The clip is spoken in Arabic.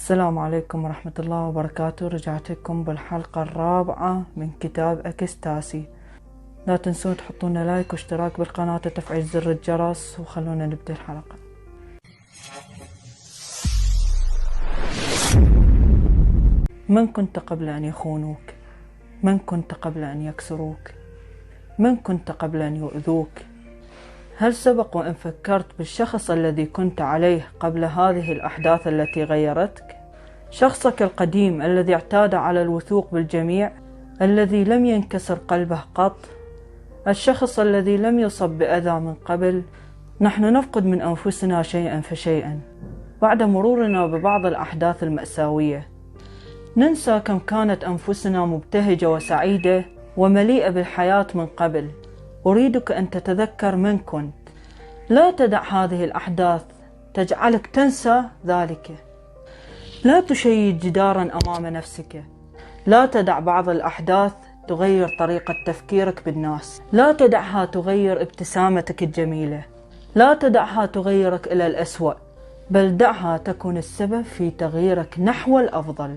السلام عليكم ورحمة الله وبركاته. رجعت لكم بالحلقة الرابعة من كتاب أكستاسي. لا تنسون تحطون لايك واشتراك بالقناة وتفعيل زر الجرس، وخلونا نبدأ الحلقة. من كنت قبل أن يخونوك؟ من كنت قبل أن يكسروك؟ من كنت قبل أن يؤذوك؟ هل سبق وأن فكرت بالشخص الذي كنت عليه قبل هذه الأحداث التي غيرتك؟ شخصك القديم الذي اعتاد على الوثوق بالجميع، الذي لم ينكسر قلبه قط، الشخص الذي لم يصب بأذى من قبل. نحن نفقد من أنفسنا شيئا فشيئا بعد مرورنا ببعض الأحداث المأساوية. ننسى كم كانت أنفسنا مبتهجة وسعيدة ومليئة بالحياة من قبل. أريدك أن تتذكر من كنت. لا تدع هذه الأحداث تجعلك تنسى ذلك. لا تشيد جدارا أمام نفسك. لا تدع بعض الأحداث تغير طريقة تفكيرك بالناس. لا تدعها تغير ابتسامتك الجميلة. لا تدعها تغيرك إلى الأسوأ، بل دعها تكون السبب في تغييرك نحو الأفضل.